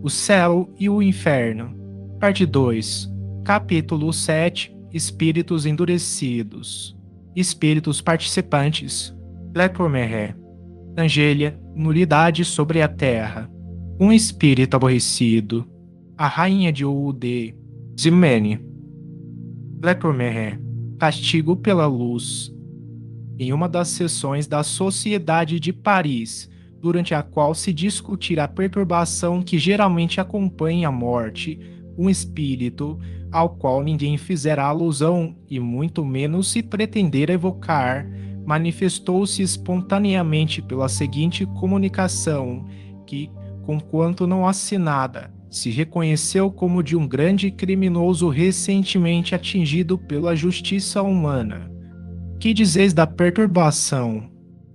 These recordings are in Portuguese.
O Céu e o Inferno. Parte 2. Capítulo 7. Espíritos endurecidos. Espíritos participantes. Lepormeré. Angélia, nulidade sobre a terra. Um espírito aborrecido. A rainha de Uude. Zimene. Lepormeré. Castigo pela luz. Em uma das sessões da Sociedade de Paris, durante a qual se discutirá a perturbação que geralmente acompanha a morte, um espírito, ao qual ninguém fizera alusão e muito menos se pretender evocar, manifestou-se espontaneamente pela seguinte comunicação, que, conquanto não assinada, se reconheceu como de um grande criminoso recentemente atingido pela justiça humana. Que dizeis da perturbação?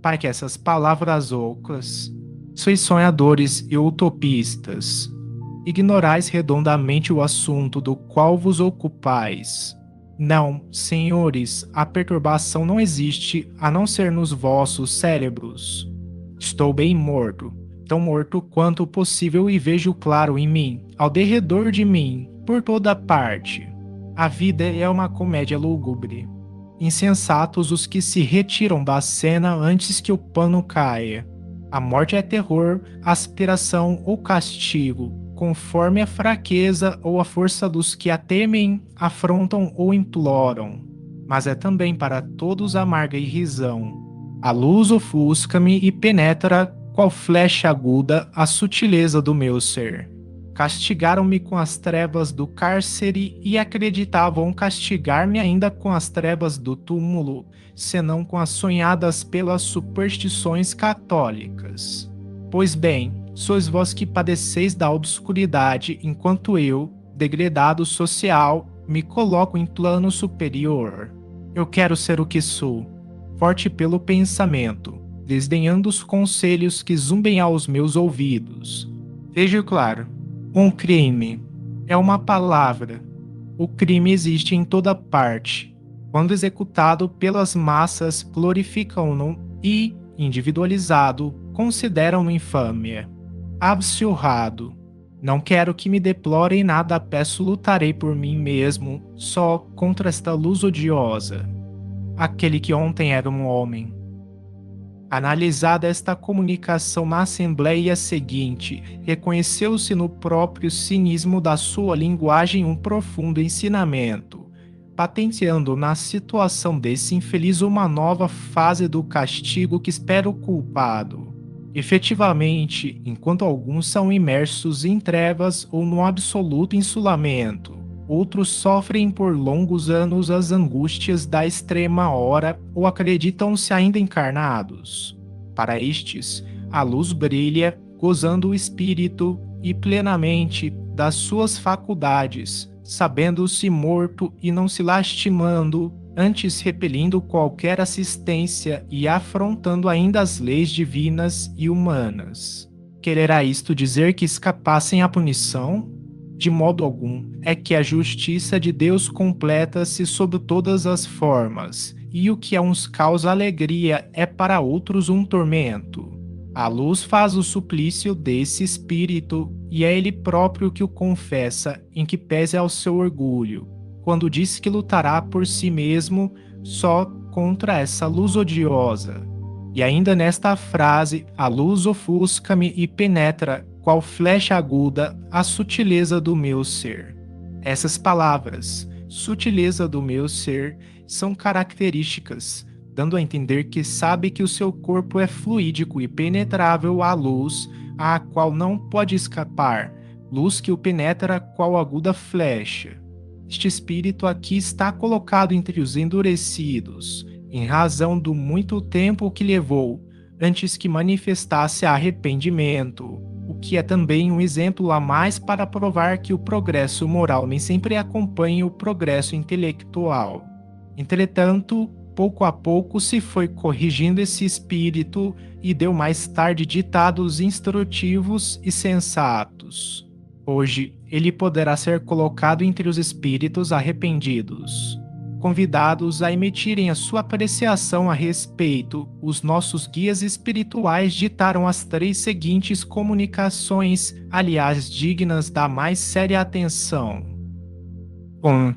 Pai, que essas palavras ocas, sois sonhadores e utopistas. Ignorais redondamente o assunto do qual vos ocupais. Não, senhores, a perturbação não existe a não ser nos vossos cérebros. Estou bem morto, tão morto quanto possível e vejo claro em mim, ao derredor de mim, por toda parte. A vida é uma comédia lúgubre. Insensatos os que se retiram da cena antes que o pano caia. A morte é terror, aspiração ou castigo, conforme a fraqueza ou a força dos que a temem, afrontam ou imploram. Mas é também para todos amarga e risão. A luz ofusca-me e penetra, qual flecha aguda, a sutileza do meu ser. Castigaram-me com as trevas do cárcere e acreditavam castigar-me ainda com as trevas do túmulo, senão com as sonhadas pelas superstições católicas. Pois bem, sois vós que padeceis da obscuridade, enquanto eu, degradado social, me coloco em plano superior. Eu quero ser o que sou, forte pelo pensamento, desdenhando os conselhos que zumbem aos meus ouvidos. Vejo claro. Um crime é uma palavra. O crime existe em toda parte. Quando executado pelas massas, glorificam-no e, individualizado, consideram-no infâmia. Absurrado. Não quero que me deplorem nada, peço lutarei por mim mesmo, só contra esta luz odiosa. Aquele que ontem era um homem. Analisada esta comunicação na assembleia seguinte, reconheceu-se no próprio cinismo da sua linguagem um profundo ensinamento, patenteando na situação desse infeliz uma nova fase do castigo que espera o culpado. Efetivamente, enquanto alguns são imersos em trevas ou no absoluto insulamento, outros sofrem por longos anos as angústias da extrema hora ou acreditam-se ainda encarnados. Para estes, a luz brilha, gozando o espírito e plenamente das suas faculdades, sabendo-se morto e não se lastimando, antes repelindo qualquer assistência e afrontando ainda as leis divinas e humanas. Quererá isto dizer que escapassem à punição? De modo algum, é que a justiça de Deus completa-se sob todas as formas, e o que a uns causa alegria é para outros um tormento. A luz faz o suplício desse espírito, e é ele próprio que o confessa, em que pese ao seu orgulho, quando diz que lutará por si mesmo só contra essa luz odiosa. E ainda nesta frase, a luz ofusca-me e penetra, qual flecha aguda, a sutileza do meu ser. Essas palavras, sutileza do meu ser, são características, dando a entender que sabe que o seu corpo é fluídico e penetrável à luz, à qual não pode escapar, luz que o penetra qual aguda flecha. Este espírito aqui está colocado entre os endurecidos, em razão do muito tempo que levou, antes que manifestasse arrependimento, o que é também um exemplo a mais para provar que o progresso moral nem sempre acompanha o progresso intelectual. Entretanto, pouco a pouco se foi corrigindo esse espírito e deu mais tarde ditados instrutivos e sensatos. Hoje, ele poderá ser colocado entre os espíritos arrependidos. convidados a emitirem a sua apreciação a respeito, os nossos guias espirituais ditaram as 3 seguintes comunicações, aliás, dignas da mais séria atenção. 1.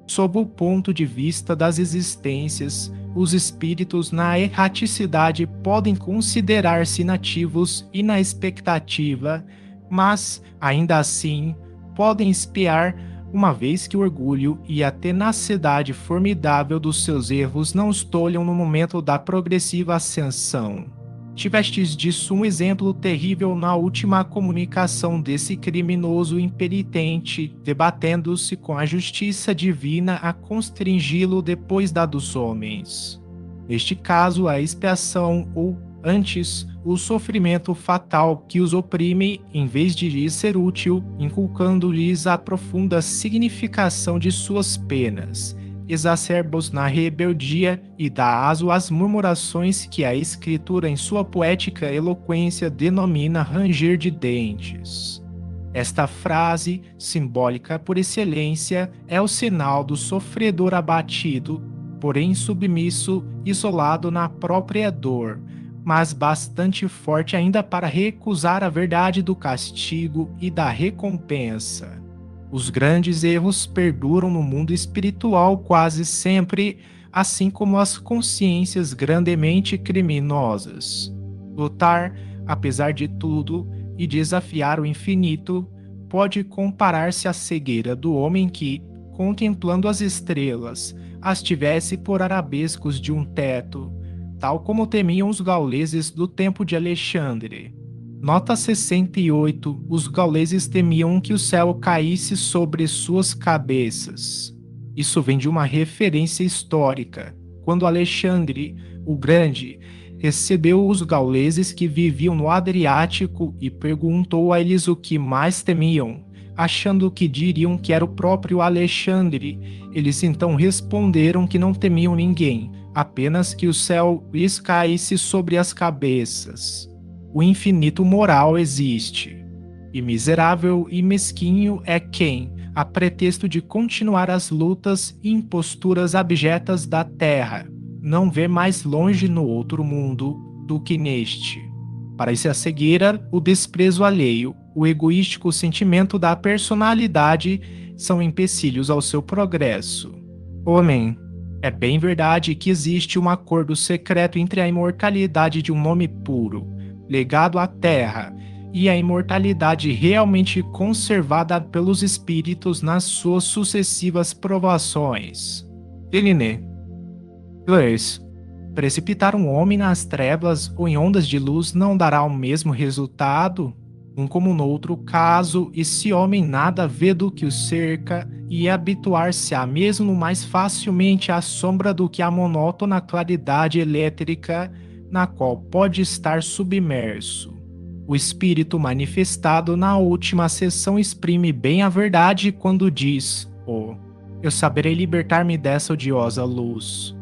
Sob o ponto de vista das existências, os espíritos na erraticidade podem considerar-se inativos e na expectativa, mas, ainda assim, podem espiar, uma vez que o orgulho e a tenacidade formidável dos seus erros não os tolham no momento da progressiva ascensão. Tivestes disso um exemplo terrível na última comunicação desse criminoso impenitente, debatendo-se com a justiça divina a constringi-lo depois da dos homens. Neste caso, a expiação ou, antes, o sofrimento fatal que os oprime, em vez de lhes ser útil, inculcando-lhes a profunda significação de suas penas, exacerba-os na rebeldia e dá aso às murmurações que a Escritura em sua poética eloquência denomina ranger de dentes. Esta frase, simbólica por excelência, é o sinal do sofredor abatido, porém submisso, isolado na própria dor, mas bastante forte ainda para recusar a verdade do castigo e da recompensa. Os grandes erros perduram no mundo espiritual quase sempre, assim como as consciências grandemente criminosas. Lutar, apesar de tudo, e desafiar o infinito, pode comparar-se à cegueira do homem que, contemplando as estrelas, as tivesse por arabescos de um teto, tal como temiam os gauleses do tempo de Alexandre. Nota 68. Os gauleses temiam que o céu caísse sobre suas cabeças. Isso vem de uma referência histórica, quando Alexandre, o Grande, recebeu os gauleses que viviam no Adriático e perguntou a eles o que mais temiam, achando que diriam que era o próprio Alexandre. Eles então responderam que não temiam ninguém, apenas que o céu lhes caísse sobre as cabeças. O infinito moral existe, e miserável e mesquinho é quem, a pretexto de continuar as lutas e imposturas abjetas da terra, não vê mais longe no outro mundo do que neste. Para-se a cegueira, o desprezo alheio, o egoístico sentimento da personalidade são empecilhos ao seu progresso. Homem, é bem verdade que existe um acordo secreto entre a imortalidade de um nome puro, legado à terra, e a imortalidade realmente conservada pelos espíritos nas suas sucessivas provações. Deliné. 2. Precipitar um homem nas trevas ou em ondas de luz não dará o mesmo resultado? Um como no outro caso, esse homem nada vê do que o cerca e habituar-se-á mesmo mais facilmente à sombra do que à monótona claridade elétrica na qual pode estar submerso. O espírito manifestado na última sessão exprime bem a verdade quando diz: eu saberei libertar-me dessa odiosa luz.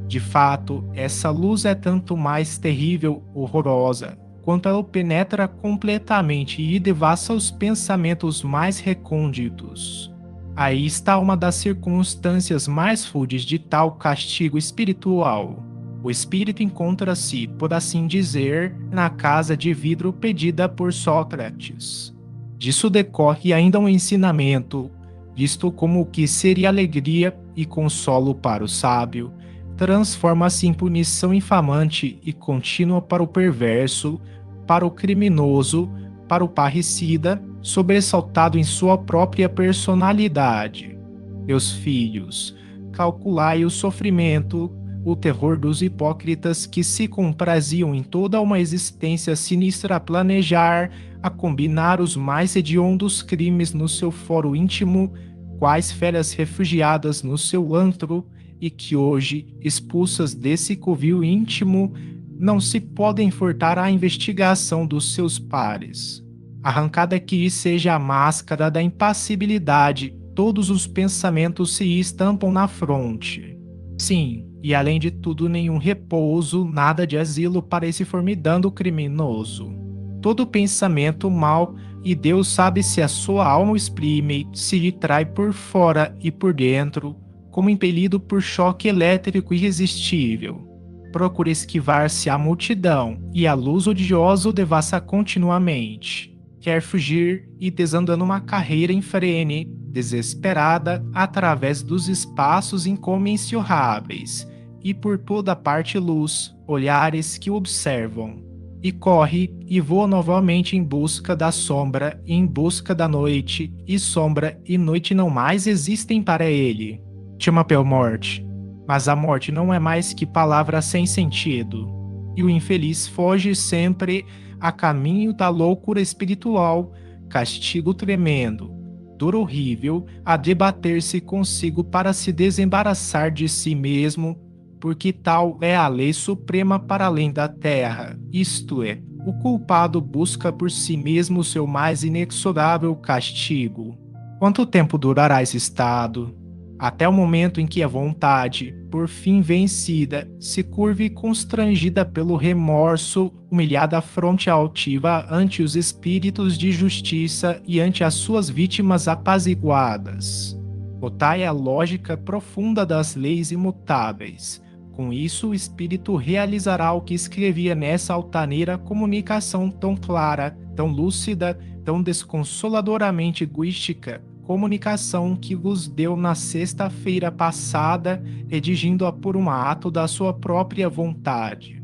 De fato, essa luz é tanto mais terrível, horrorosa, quanto ela penetra completamente e devassa os pensamentos mais recônditos. Aí está uma das circunstâncias mais rudes de tal castigo espiritual. O espírito encontra-se, por assim dizer, na casa de vidro pedida por Sócrates. Disso decorre ainda um ensinamento, visto como o que seria alegria e consolo para o sábio, transforma-se em punição infamante e contínua para o perverso, para o criminoso, para o parricida, sobressaltado em sua própria personalidade. Meus filhos, calculai o sofrimento, o terror dos hipócritas que se compraziam em toda uma existência sinistra a planejar, a combinar os mais hediondos crimes no seu foro íntimo, quais feras refugiadas no seu antro, e que hoje, expulsas desse covil íntimo, não se podem furtar à investigação dos seus pares. Arrancada que seja a máscara da impassibilidade, todos os pensamentos se estampam na fronte. Sim, e além de tudo nenhum repouso, nada de asilo para esse formidando criminoso. Todo pensamento mau, e Deus sabe se a sua alma o exprime, se lhe trai por fora e por dentro, como impelido por choque elétrico irresistível. Procura esquivar-se à multidão, e a luz odiosa o devassa continuamente. Quer fugir e desandando uma carreira em frene, desesperada, através dos espaços incomensuráveis, e por toda parte luz, olhares que o observam. E corre e voa novamente em busca da sombra e em busca da noite, e sombra e noite não mais existem para ele. Chama pela morte, mas a morte não é mais que palavra sem sentido. E o infeliz foge sempre a caminho da loucura espiritual, castigo tremendo, dor horrível, a debater-se consigo para se desembaraçar de si mesmo, porque tal é a lei suprema para além da terra, isto é, o culpado busca por si mesmo o seu mais inexorável castigo. Quanto tempo durará esse estado? Até o momento em que a vontade, por fim vencida, se curve constrangida pelo remorso, humilhada a fronte altiva ante os espíritos de justiça e ante as suas vítimas apaziguadas. Notai a lógica profunda das leis imutáveis. Com isso, o espírito realizará o que escrevia nessa altaneira comunicação tão clara, tão lúcida, tão desconsoladoramente egoística, comunicação que vos deu na sexta-feira passada, redigindo-a por um ato da sua própria vontade.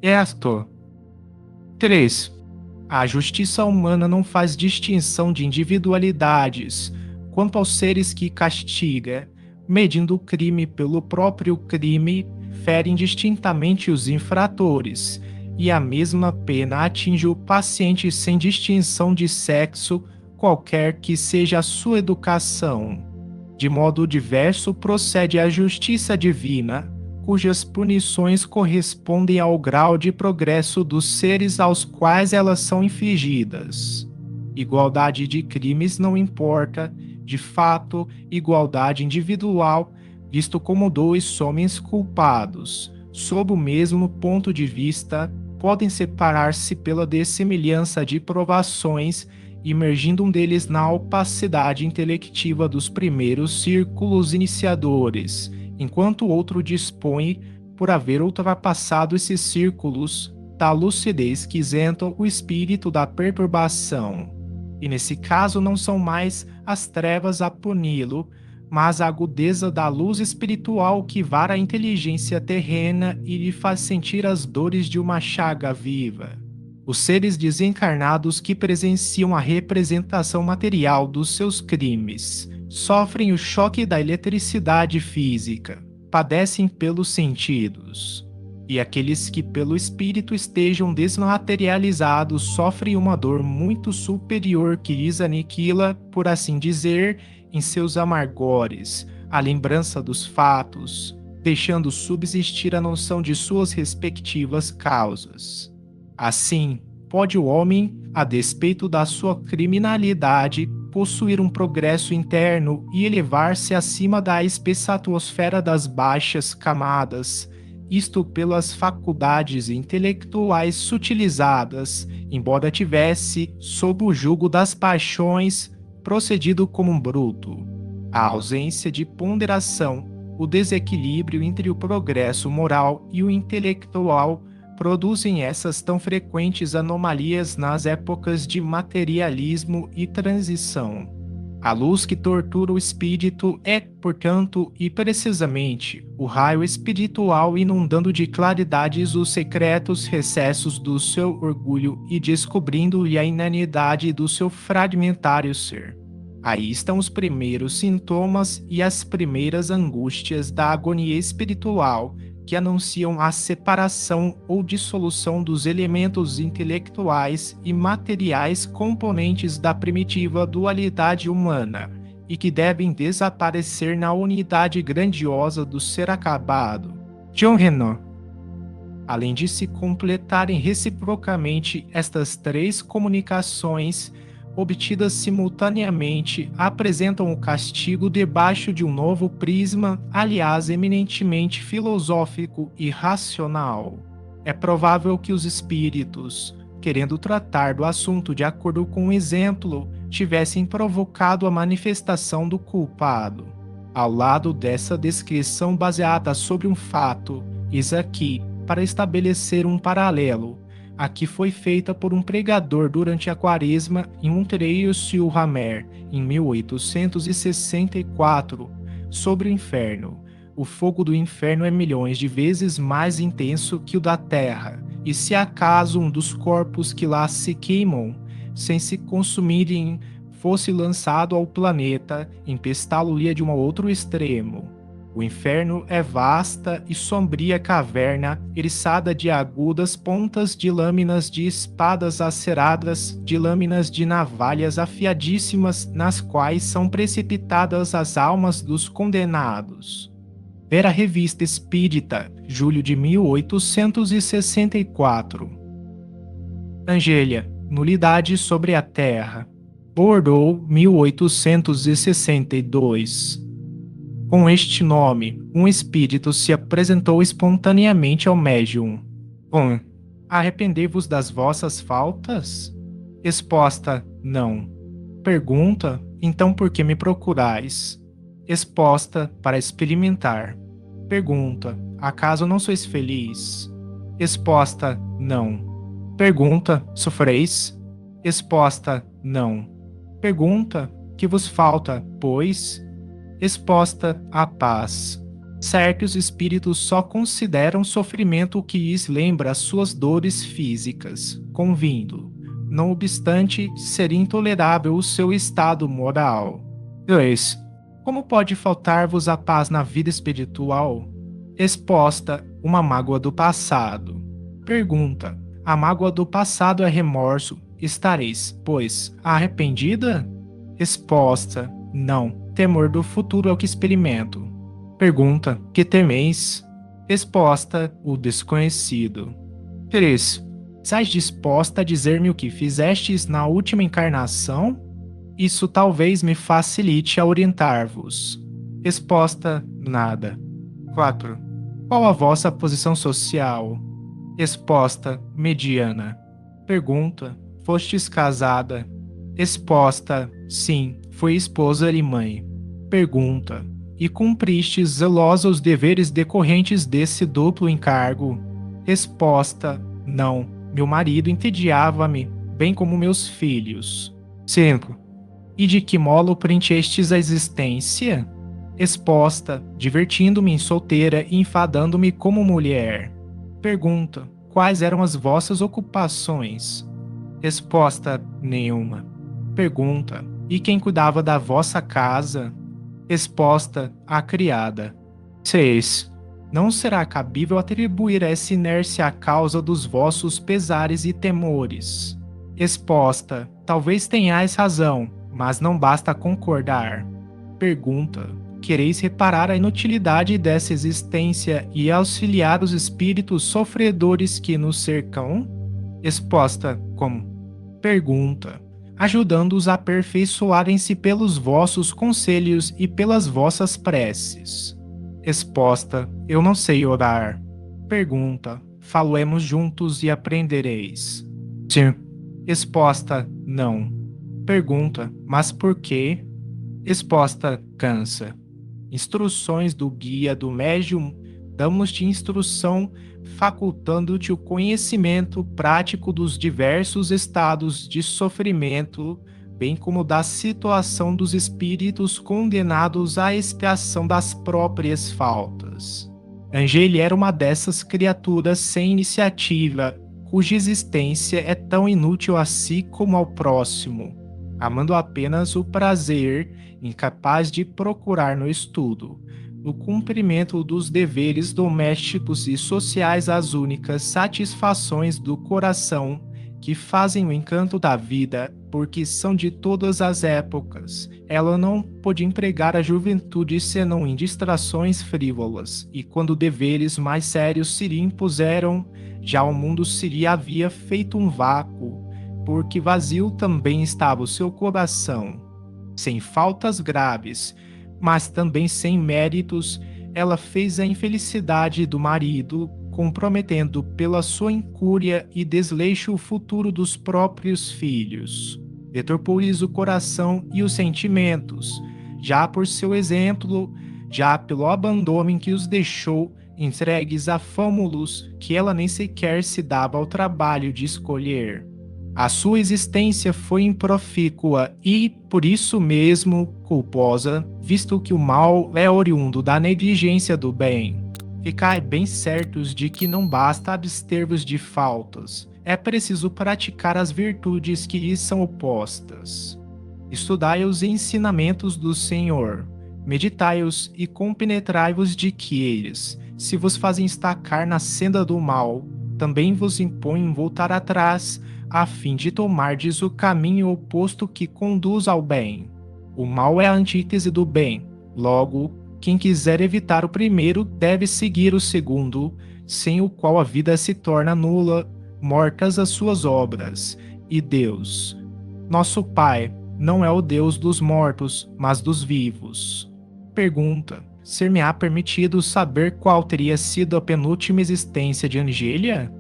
Esto. 3. A justiça humana não faz distinção de individualidades quanto aos seres que castiga, medindo o crime pelo próprio crime, fere indistintamente os infratores, e a mesma pena atinge o paciente sem distinção de sexo, qualquer que seja a sua educação. De modo diverso procede a justiça divina, cujas punições correspondem ao grau de progresso dos seres aos quais elas são infligidas. Igualdade de crimes não importa, de fato, igualdade individual, visto como dois homens culpados, sob o mesmo ponto de vista, podem separar-se pela dessemelhança de provações, imergindo um deles na opacidade intelectiva dos primeiros círculos iniciadores, enquanto o outro dispõe, por haver ultrapassado esses círculos, da lucidez que isenta o espírito da perturbação. E nesse caso não são mais as trevas a puni-lo, mas a agudeza da luz espiritual que vara a inteligência terrena e lhe faz sentir as dores de uma chaga viva. Os seres desencarnados que presenciam a representação material dos seus crimes sofrem o choque da eletricidade física, padecem pelos sentidos. E aqueles que pelo espírito estejam desmaterializados sofrem uma dor muito superior que lhes aniquila, por assim dizer, em seus amargores, a lembrança dos fatos, deixando subsistir a noção de suas respectivas causas. Assim, pode o homem, a despeito da sua criminalidade, possuir um progresso interno e elevar-se acima da espessatosfera das baixas camadas, isto pelas faculdades intelectuais sutilizadas, embora tivesse, sob o jugo das paixões, procedido como um bruto. A ausência de ponderação, o desequilíbrio entre o progresso moral e o intelectual produzem essas tão frequentes anomalias nas épocas de materialismo e transição. A luz que tortura o espírito é, portanto, e precisamente, o raio espiritual inundando de claridades os secretos recessos do seu orgulho e descobrindo-lhe a inanidade do seu fragmentário ser. Aí estão os primeiros sintomas e as primeiras angústias da agonia espiritual que anunciam a separação ou dissolução dos elementos intelectuais e materiais componentes da primitiva dualidade humana e que devem desaparecer na unidade grandiosa do ser acabado. John Renan. Além de se completarem reciprocamente estas três comunicações, obtidas simultaneamente, apresentam o castigo debaixo de um novo prisma, aliás eminentemente filosófico e racional. É provável que os espíritos, querendo tratar do assunto de acordo com o exemplo, tivessem provocado a manifestação do culpado. Ao lado dessa descrição baseada sobre um fato, eis aqui, para estabelecer um paralelo, a que foi feita por um pregador durante a Quaresma em Montreuil-sur-Hammer, em 1864, sobre o inferno. O fogo do inferno é milhões de vezes mais intenso que o da terra, e se acaso um dos corpos que lá se queimam, sem se consumirem, fosse lançado ao planeta, empestá-lo-ia de um outro extremo. O inferno é vasta e sombria caverna, eriçada de agudas pontas de lâminas de espadas aceradas, de lâminas de navalhas afiadíssimas, nas quais são precipitadas as almas dos condenados. Ver a Revista Espírita, julho de 1864. Angélia, Nulidade sobre a Terra. Bordeaux, 1862. Com este nome, um espírito se apresentou espontaneamente ao médium. 1. Arrependei-vos das vossas faltas? Resposta: não. Pergunta: então por que me procurais? Resposta: para experimentar. Pergunta: acaso não sois feliz? Resposta: não. Pergunta: sofreis? Resposta: não. Pergunta: que vos falta, pois? Resposta: a paz. Certos espíritos só consideram sofrimento o que lhes lembra as suas dores físicas, convindo. Não obstante, seria intolerável o seu estado moral. 2. Como pode faltar-vos a paz na vida espiritual? Resposta: uma mágoa do passado. Pergunta: a mágoa do passado é remorso. Estareis, pois, arrependida? Resposta: não. Temor do futuro é o que experimento. Pergunta: que temeis? Resposta: o desconhecido. 3. Sais disposta a dizer-me o que fizestes na última encarnação? Isso talvez me facilite a orientar-vos. Resposta: nada. 4. Qual a vossa posição social? Resposta: mediana. Pergunta: fostes casada? Resposta: sim, fui esposa e mãe. Pergunta: e cumpristes zelosa os deveres decorrentes desse duplo encargo? Resposta: não, meu marido entediava-me, bem como meus filhos. 5. E de que modo preenchestes a existência? Resposta: divertindo-me solteira e enfadando-me como mulher. Pergunta: quais eram as vossas ocupações? Resposta: nenhuma. Pergunta: e quem cuidava da vossa casa? Resposta: a criada. 6. Não será cabível atribuir essa inércia à causa dos vossos pesares e temores. Resposta: talvez tenhais razão, mas não basta concordar. Pergunta: quereis reparar a inutilidade dessa existência e auxiliar os espíritos sofredores que nos cercam? Resposta: como? Pergunta: ajudando-os a aperfeiçoarem-se pelos vossos conselhos e pelas vossas preces. Resposta: eu não sei orar. Pergunta: falemos juntos e aprendereis. Sim. Resposta: não. Pergunta: mas por quê? Resposta: cansa. Instruções do guia do médium: damos-te instrução facultando-te o conhecimento prático dos diversos estados de sofrimento, bem como da situação dos espíritos condenados à expiação das próprias faltas. Angélia era uma dessas criaturas sem iniciativa, cuja existência é tão inútil a si como ao próximo, amando apenas o prazer, incapaz de procurar no estudo, no cumprimento dos deveres domésticos e sociais, as únicas satisfações do coração que fazem o encanto da vida, porque são de todas as épocas. Ela não pôde empregar a juventude senão em distrações frívolas, e quando deveres mais sérios se lhe impuseram, já o mundo se lhe havia feito um vácuo, porque vazio também estava o seu coração. Sem faltas graves, mas também sem méritos, ela fez a infelicidade do marido, comprometendo pela sua incúria e desleixo o futuro dos próprios filhos. Deturpou-lhes o coração e os sentimentos. Já por seu exemplo, já pelo abandono em que os deixou entregues a fâmulos que ela nem sequer se dava ao trabalho de escolher. A sua existência foi improfícua e, por isso mesmo, culposa, visto que o mal é oriundo da negligência do bem. Ficai bem certos de que não basta abster-vos de faltas, é preciso praticar as virtudes que lhes são opostas. Estudai os ensinamentos do Senhor, meditai-os e compenetrai-vos de que eles, se vos fazem estacar na senda do mal, também vos impõem voltar atrás, a fim de tomardes o caminho oposto que conduz ao bem. O mal é a antítese do bem, logo, quem quiser evitar o primeiro deve seguir o segundo, sem o qual a vida se torna nula, mortas as suas obras. E Deus, nosso Pai, não é o Deus dos mortos, mas dos vivos. Pergunta: ser-me-á permitido saber qual teria sido a penúltima existência de Angélia?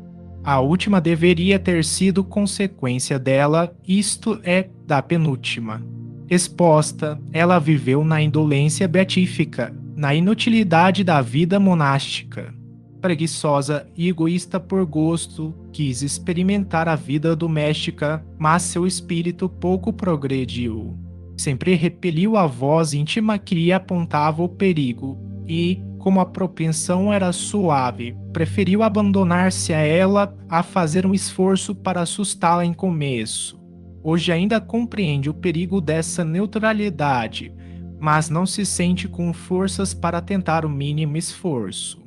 A última deveria ter sido consequência dela, isto é, da penúltima. Exposta, ela viveu na indolência beatífica, na inutilidade da vida monástica. Preguiçosa e egoísta por gosto, quis experimentar a vida doméstica, mas seu espírito pouco progrediu. Sempre repeliu a voz íntima que lhe apontava o perigo e, como a propensão era suave, preferiu abandonar-se a ela a fazer um esforço para assustá-la em começo. Hoje ainda compreende o perigo dessa neutralidade, mas não se sente com forças para tentar o mínimo esforço.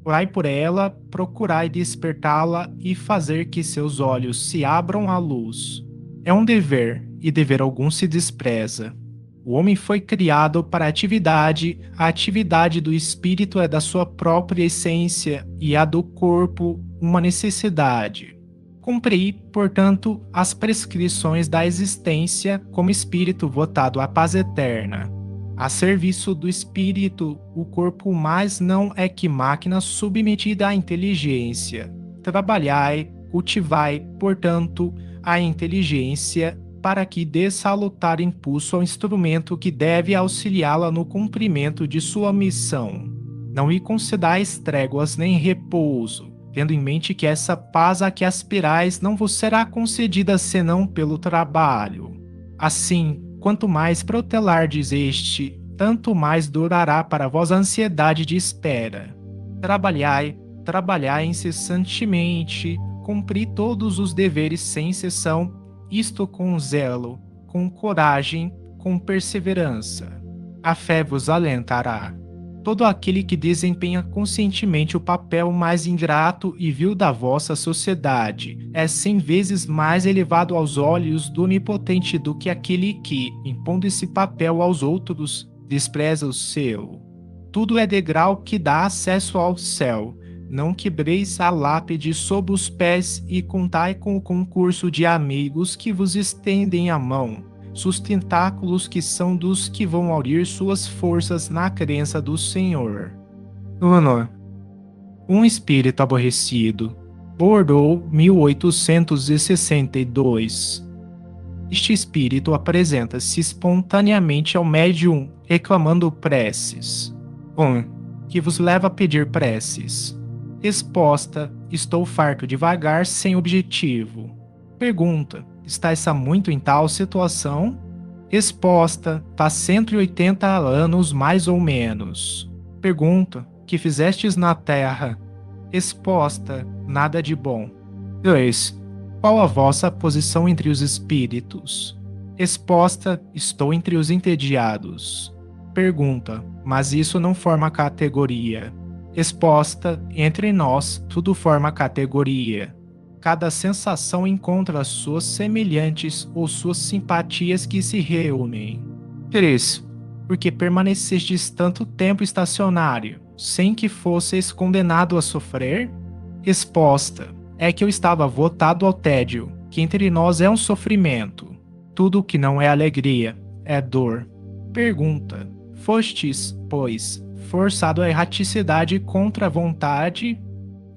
Orai por ela, procurai despertá-la e fazer que seus olhos se abram à luz. É um dever, e dever algum se despreza. O homem foi criado para a atividade do espírito é da sua própria essência e a do corpo uma necessidade. Cumpri, portanto, as prescrições da existência como espírito votado à paz eterna. A serviço do espírito, o corpo mais não é que máquina submetida à inteligência. Trabalhai, cultivai, portanto, a inteligência, para que dê salutar impulso ao instrumento que deve auxiliá-la no cumprimento de sua missão. Não lhe concedais tréguas nem repouso, tendo em mente que essa paz a que aspirais não vos será concedida senão pelo trabalho. Assim, quanto mais protelardes este, tanto mais durará para vós a ansiedade de espera. Trabalhai, trabalhai incessantemente, cumpri todos os deveres sem exceção, isto com zelo, com coragem, com perseverança. A fé vos alentará. Todo aquele que desempenha conscientemente o papel mais ingrato e vil da vossa sociedade é 100 vezes mais elevado aos olhos do Onipotente do que aquele que, impondo esse papel aos outros, despreza o seu. Tudo é degrau que dá acesso ao céu. Não quebreis a lápide sob os pés e contai com o concurso de amigos que vos estendem a mão, sustentáculos que são dos que vão aurir suas forças na crença do Senhor. 1. Um espírito aborrecido. Bordeaux, 1862. Este espírito apresenta-se espontaneamente ao médium, reclamando preces. 1. Que vos leva a pedir preces. Exposta, estou farto de vagar sem objetivo. Pergunta, estáis há muito em tal situação? Exposta, faz 180 anos mais ou menos. Pergunta, que fizestes na terra? Exposta, nada de bom. 2. Qual a vossa posição entre os espíritos? Exposta, estou entre os entediados. Pergunta, mas isso não forma categoria. Exposta, entre nós, tudo forma categoria. Cada sensação encontra suas semelhantes ou suas simpatias que se reúnem. 3. Porque permanecestes tanto tempo estacionário, sem que fosseis condenado a sofrer? Exposta, é que eu estava votado ao tédio, que entre nós é um sofrimento. Tudo o que não é alegria, é dor. Pergunta, fostes, pois, forçado à erraticidade contra a vontade?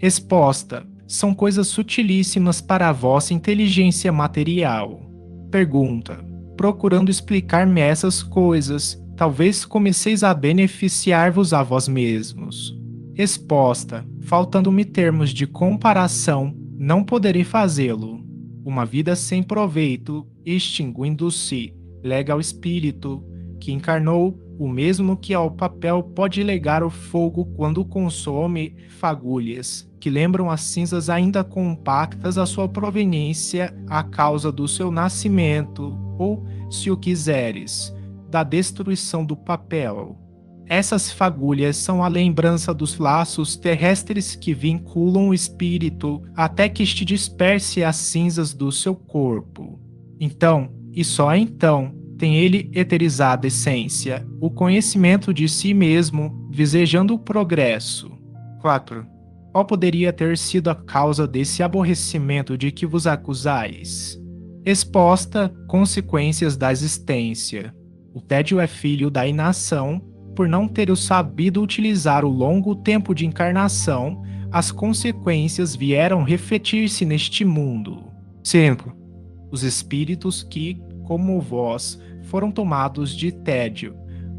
Exposta, são coisas sutilíssimas para a vossa inteligência material. Pergunta, procurando explicar-me essas coisas, talvez comeceis a beneficiar-vos a vós mesmos. Resposta: faltando-me termos de comparação, não poderei fazê-lo. Uma vida sem proveito, extinguindo-se, lega ao espírito, que encarnou, o mesmo que ao papel pode legar o fogo quando consome fagulhas, que lembram as cinzas ainda compactas a sua proveniência a causa do seu nascimento, ou, se o quiseres, da destruição do papel. Essas fagulhas são a lembrança dos laços terrestres que vinculam o espírito até que este disperse as cinzas do seu corpo. Então, e só então, tem ele eterizada essência, o conhecimento de si mesmo, desejando o progresso. 4. Qual poderia ter sido a causa desse aborrecimento de que vos acusais? Resposta: consequências da existência. O tédio é filho da inação. Por não ter sabido utilizar o longo tempo de encarnação, as consequências vieram refletir-se neste mundo. 5. Os espíritos que, como vós, foram tomados de tédio,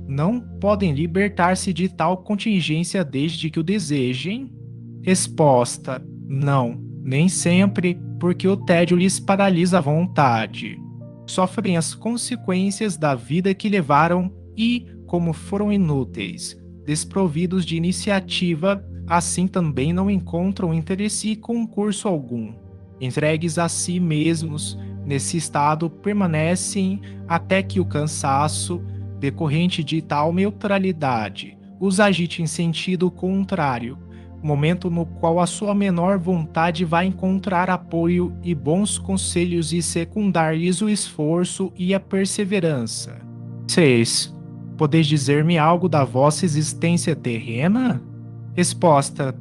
não podem libertar-se de tal contingência desde que o desejem? Resposta: não, nem sempre, porque o tédio lhes paralisa a vontade. Sofrem as consequências da vida que levaram e, como foram inúteis, desprovidos de iniciativa, assim também não encontram interesse e concurso algum. Entregues a si mesmos, nesse estado permanecem até que o cansaço, decorrente de tal neutralidade, os agite em sentido contrário, momento no qual a sua menor vontade vai encontrar apoio e bons conselhos e secundar-lhes o esforço e a perseverança. 6. Podeis dizer-me algo da vossa existência terrena? Resposta: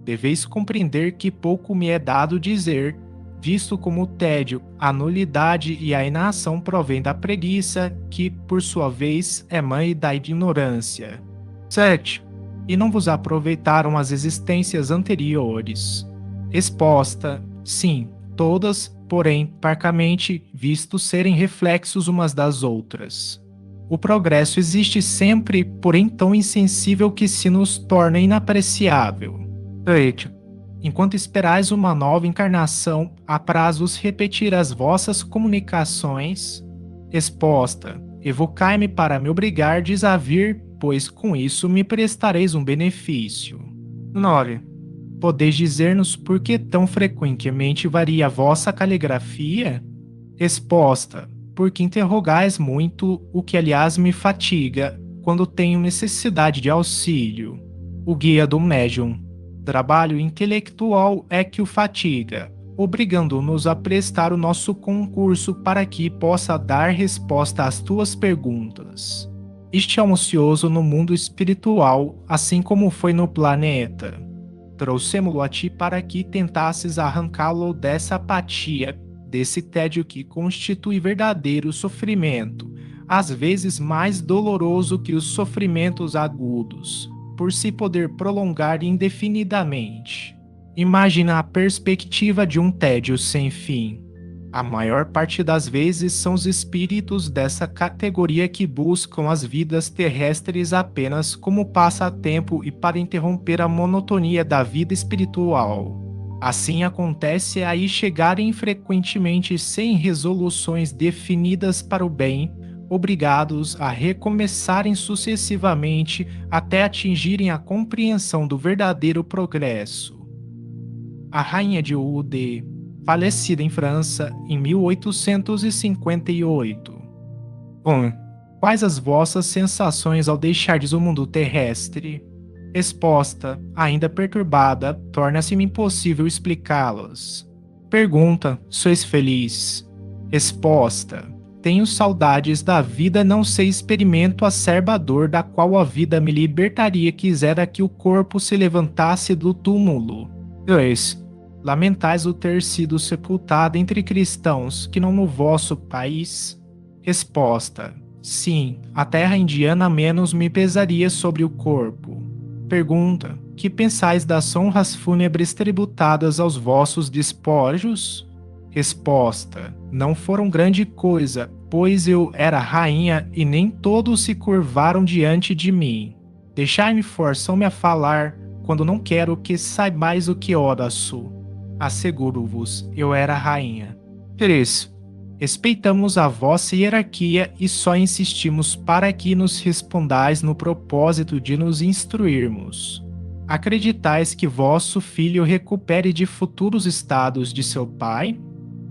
deveis compreender que pouco me é dado dizer, visto como o tédio, a nulidade e a inação provém da preguiça, que, por sua vez, é mãe da ignorância. 7. E não vos aproveitaram as existências anteriores? Resposta: sim, todas, porém, parcamente, visto serem reflexos umas das outras. O progresso existe sempre, porém tão insensível que se nos torna inapreciável. 8. Enquanto esperais uma nova encarnação, apraz-vos repetir as vossas comunicações? Resposta: evocai-me para me obrigardes a vir, pois com isso me prestareis um benefício. 9. Podeis dizer-nos por que tão frequentemente varia a vossa caligrafia? Resposta: porque interrogais muito, o que aliás me fatiga, quando tenho necessidade de auxílio. O guia do médium. Trabalho intelectual é que o fatiga, obrigando-nos a prestar o nosso concurso para que possa dar resposta às tuas perguntas. Este é um ocioso no mundo espiritual, assim como foi no planeta. Trouxemo-lo a ti para que tentasses arrancá-lo dessa apatia, desse tédio que constitui verdadeiro sofrimento, às vezes mais doloroso que os sofrimentos agudos, por se poder prolongar indefinidamente. Imagina a perspectiva de um tédio sem fim. A maior parte das vezes são os espíritos dessa categoria que buscam as vidas terrestres apenas como passatempo e para interromper a monotonia da vida espiritual. Assim acontece aí chegarem frequentemente sem resoluções definidas para o bem, obrigados a recomeçarem sucessivamente até atingirem a compreensão do verdadeiro progresso. A rainha de Oude, falecida em França em 1858. 1. Quais as vossas sensações ao deixardes o mundo terrestre? Resposta: ainda perturbada, torna-se-me impossível explicá-las. Pergunta: sois feliz? Resposta: tenho saudades da vida, não sei experimento acerba a dor da qual a vida me libertaria quisera que o corpo se levantasse do túmulo. 2. Lamentais o ter sido sepultado entre cristãos que não no vosso país? Resposta: sim, a terra indiana menos me pesaria sobre o corpo. Pergunta: que pensais das honras fúnebres tributadas aos vossos despojos? Resposta: não foram grande coisa, pois eu era rainha e nem todos se curvaram diante de mim. Deixai-me forçam-me a falar, quando não quero que saibais o que ora sou. Asseguro-vos, eu era rainha. 3. Respeitamos a vossa hierarquia e só insistimos para que nos respondais no propósito de nos instruirmos. Acreditais que vosso filho recupere de futuros estados de seu pai?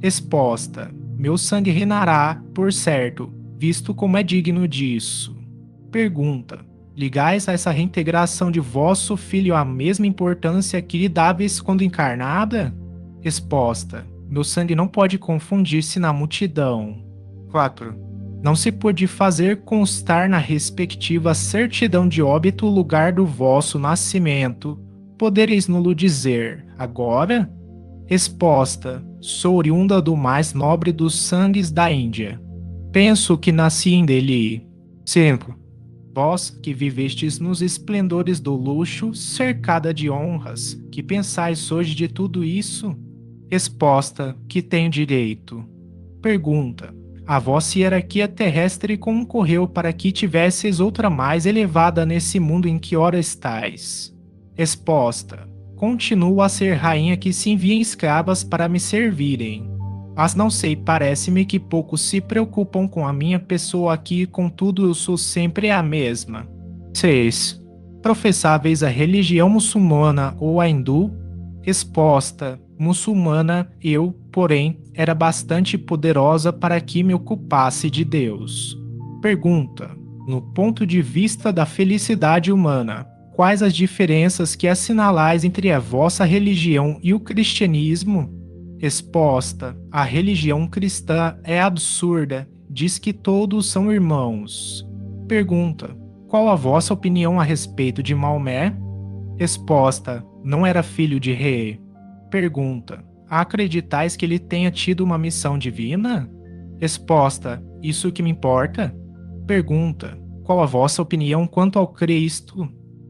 Resposta: meu sangue reinará, por certo, visto como é digno disso. Pergunta: ligais a essa reintegração de vosso filho a mesma importância que lhe dáveis quando encarnada? Resposta: meu sangue não pode confundir-se na multidão. 4. Não se pode fazer constar na respectiva certidão de óbito o lugar do vosso nascimento. Podereis nulo dizer, agora? Resposta: sou oriunda do mais nobre dos sangues da Índia. Penso que nasci em Delhi. 5. Vós que vivestes nos esplendores do luxo, cercada de honras, que pensais hoje de tudo isso? Resposta: que tenho direito. Pergunta: a vossa hierarquia terrestre concorreu para que tivesseis outra mais elevada nesse mundo em que ora estais? Resposta: continuo a ser rainha que se envia escravas para me servirem. Mas não sei, parece-me que poucos se preocupam com a minha pessoa aqui, contudo eu sou sempre a mesma. 6. Professáveis a religião muçulmana ou a hindu? Resposta: muçulmana, eu, porém, era bastante poderosa para que me ocupasse de Deus. Pergunta: no ponto de vista da felicidade humana, quais as diferenças que assinalais entre a vossa religião e o cristianismo? Resposta: a religião cristã é absurda, diz que todos são irmãos. Pergunta: qual a vossa opinião a respeito de Maomé? Resposta: não era filho de rei. Pergunta: acreditais que ele tenha tido uma missão divina? Resposta: isso que me importa? Pergunta: qual a vossa opinião quanto ao Cristo?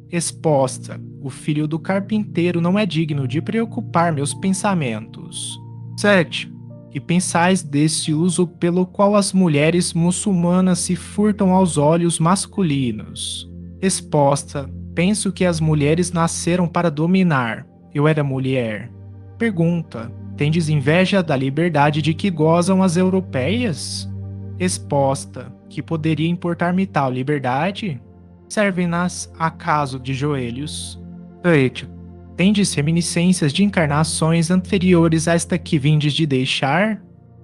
Resposta: o filho do carpinteiro não é digno de preocupar meus pensamentos. 7. Que pensais desse uso pelo qual as mulheres muçulmanas se furtam aos olhos masculinos? Resposta: penso que as mulheres nasceram para dominar. Eu era mulher. Pergunta: tendes inveja da liberdade de que gozam as europeias? Resposta: que poderia importar-me tal liberdade? Servem-nas acaso de joelhos? 8. Tendes reminiscências de encarnações anteriores a esta que vindes de deixar?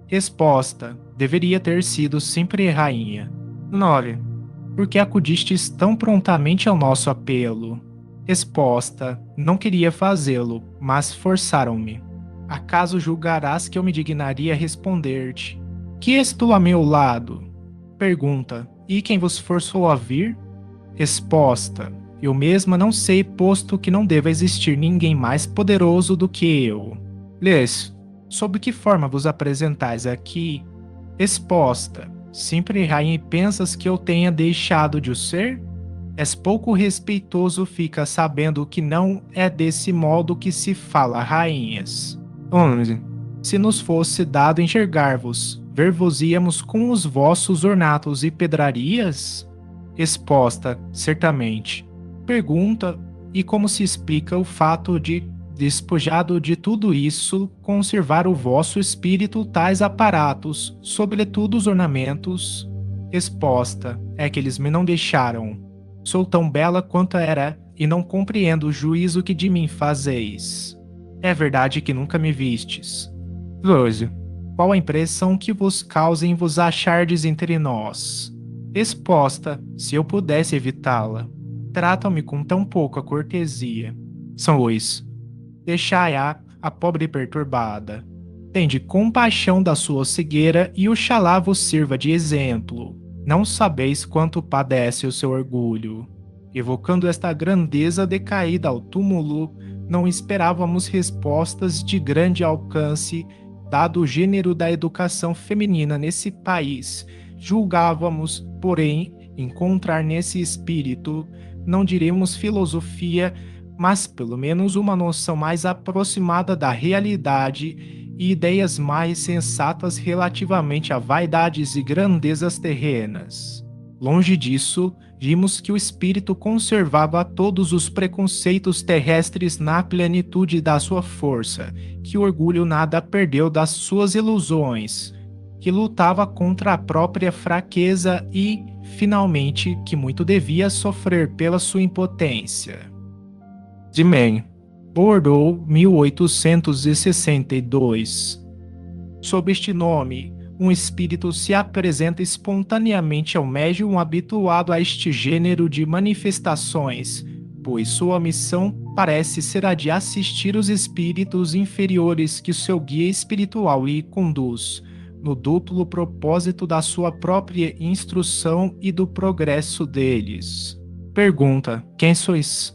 Resposta: deveria ter sido sempre rainha. 9. Por que acudistes tão prontamente ao nosso apelo? Resposta: não queria fazê-lo, mas forçaram-me. Acaso julgarás que eu me dignaria responder-te: que és tu a meu lado? Pergunta: e quem vos forçou a vir? Resposta: eu mesma não sei, posto que não deva existir ninguém mais poderoso do que eu. Lês: sob que forma vos apresentais aqui? Resposta: sempre rainha e pensas que eu tenha deixado de o ser? És pouco respeitoso, fica sabendo que não é desse modo que se fala rainhas. 11. Se nos fosse dado enxergar-vos, ver-vos-íamos com os vossos ornatos e pedrarias? Resposta: certamente. Pergunta: e como se explica o fato de, despojado de tudo isso, conservar o vosso espírito tais aparatos, sobretudo os ornamentos? Resposta: é que eles me não deixaram. Sou tão bela quanto era, e não compreendo o juízo que de mim fazeis. É verdade que nunca me vistes. 12. Qual a impressão que vos causa em vos achardes entre nós? Resposta: se eu pudesse evitá-la. Tratam-me com tão pouca cortesia. São ois. Deixai-a, a pobre perturbada. Tende compaixão da sua cegueira e oxalá vos sirva de exemplo. Não sabeis quanto padece o seu orgulho. Evocando esta grandeza decaída ao túmulo, não esperávamos respostas de grande alcance, dado o gênero da educação feminina nesse país. Julgávamos, porém, encontrar nesse espírito, não diremos filosofia, mas pelo menos uma noção mais aproximada da realidade e ideias mais sensatas relativamente a vaidades e grandezas terrenas. Longe disso, vimos que o espírito conservava todos os preconceitos terrestres na plenitude da sua força, que o orgulho nada perdeu das suas ilusões, que lutava contra a própria fraqueza e, finalmente, que muito devia sofrer pela sua impotência. De Man, Bordeaux, 1862. Sob este nome, um espírito se apresenta espontaneamente ao médium habituado a este gênero de manifestações, pois sua missão parece ser a de assistir os espíritos inferiores que seu guia espiritual lhe conduz, no duplo propósito da sua própria instrução e do progresso deles. Pergunta: quem sois?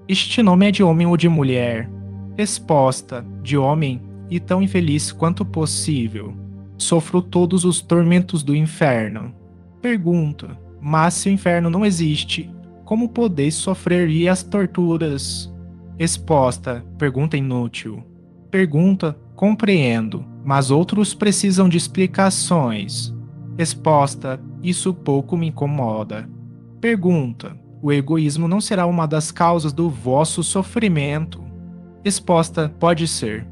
Este nome é de homem ou de mulher? Resposta: de homem, e tão infeliz quanto possível. Sofro todos os tormentos do inferno. Pergunta: mas se o inferno não existe, como podeis sofrer as torturas? Resposta: pergunta inútil. Pergunta: compreendo, mas outros precisam de explicações. Resposta: isso pouco me incomoda. Pergunta: o egoísmo não será uma das causas do vosso sofrimento? Resposta: pode ser.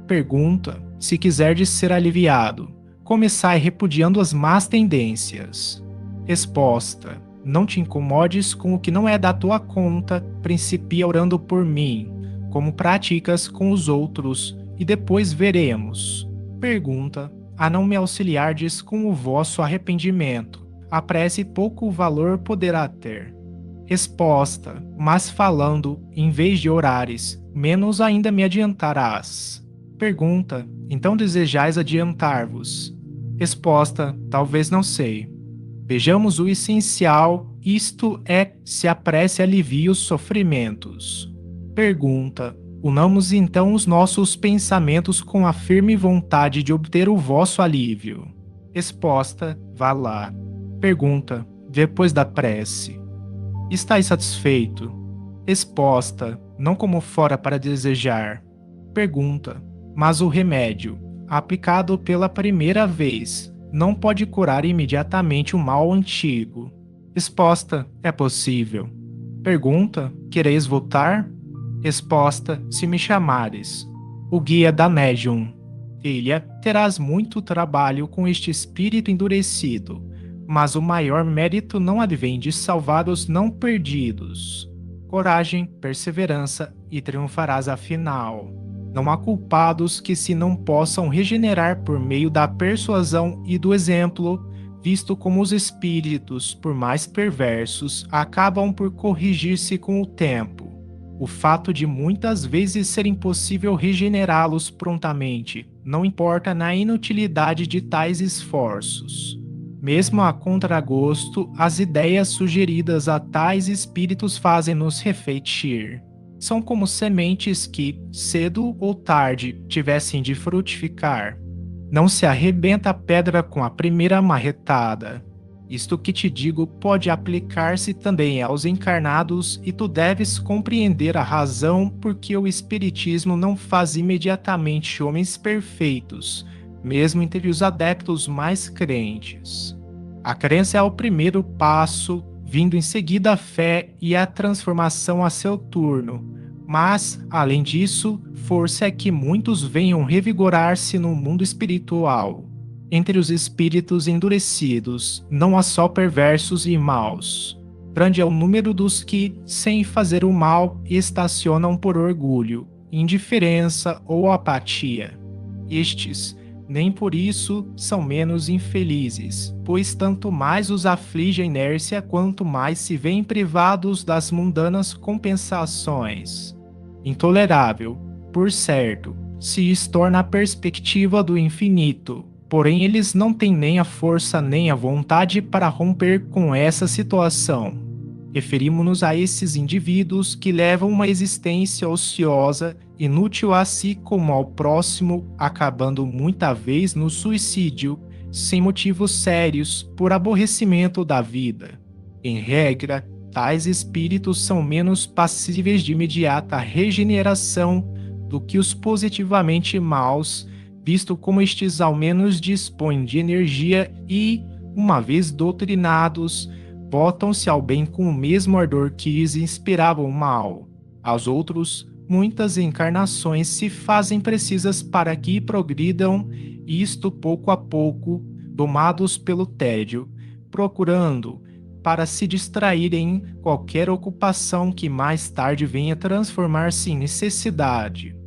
Pergunta: se quiserdes ser aliviado, começai repudiando as más tendências. Resposta: não te incomodes com o que não é da tua conta, principia orando por mim, como praticas com os outros, e depois veremos. Pergunta: a não me auxiliardes com o vosso arrependimento, a prece pouco valor poderá ter. Resposta: mas falando, em vez de orares, menos ainda me adiantarás. Pergunta: então desejais adiantar-vos? Resposta: talvez não sei. Vejamos o essencial, isto é, se a prece alivia os sofrimentos. Pergunta: unamos então os nossos pensamentos com a firme vontade de obter o vosso alívio. Resposta: vá lá. Pergunta: depois da prece, estais satisfeito? Resposta: não como fora para desejar. Pergunta: mas o remédio, aplicado pela primeira vez, não pode curar imediatamente o mal antigo? Resposta: é possível. Pergunta: quereis voltar? Resposta: se me chamares. O guia da médium: filha, terás muito trabalho com este espírito endurecido, mas o maior mérito não advém de salvar os não perdidos. Coragem, perseverança e triunfarás afinal. Não há culpados que se não possam regenerar por meio da persuasão e do exemplo, visto como os espíritos, por mais perversos, acabam por corrigir-se com o tempo. O fato de muitas vezes ser impossível regenerá-los prontamente não importa na inutilidade de tais esforços. Mesmo a contragosto, as ideias sugeridas a tais espíritos fazem-nos refletir. São como sementes que, cedo ou tarde, tivessem de frutificar. Não se arrebenta a pedra com a primeira marretada. Isto que te digo pode aplicar-se também aos encarnados e tu deves compreender a razão por que o Espiritismo não faz imediatamente homens perfeitos, mesmo entre os adeptos mais crentes. A crença é o primeiro passo, vindo em seguida a fé e a transformação a seu turno. Mas, além disso, força é que muitos venham revigorar-se no mundo espiritual. Entre os espíritos endurecidos, não há só perversos e maus. Grande é o número dos que, sem fazer o mal, estacionam por orgulho, indiferença ou apatia. Estes, nem por isso, são menos infelizes, pois tanto mais os aflige a inércia quanto mais se veem privados das mundanas compensações. Intolerável, por certo, se lhes torna a perspectiva do infinito, porém eles não têm nem a força nem a vontade para romper com essa situação. Referimos-nos a esses indivíduos que levam uma existência ociosa, inútil a si como ao próximo, acabando muita vez no suicídio, sem motivos sérios, por aborrecimento da vida. Em regra, tais espíritos são menos passíveis de imediata regeneração do que os positivamente maus, visto como estes ao menos dispõem de energia e, uma vez doutrinados, votam-se ao bem com o mesmo ardor que lhes inspirava o mal. Aos outros, muitas encarnações se fazem precisas para que progridam, isto pouco a pouco, domados pelo tédio, procurando, para se distraírem, qualquer ocupação que mais tarde venha transformar-se em necessidade.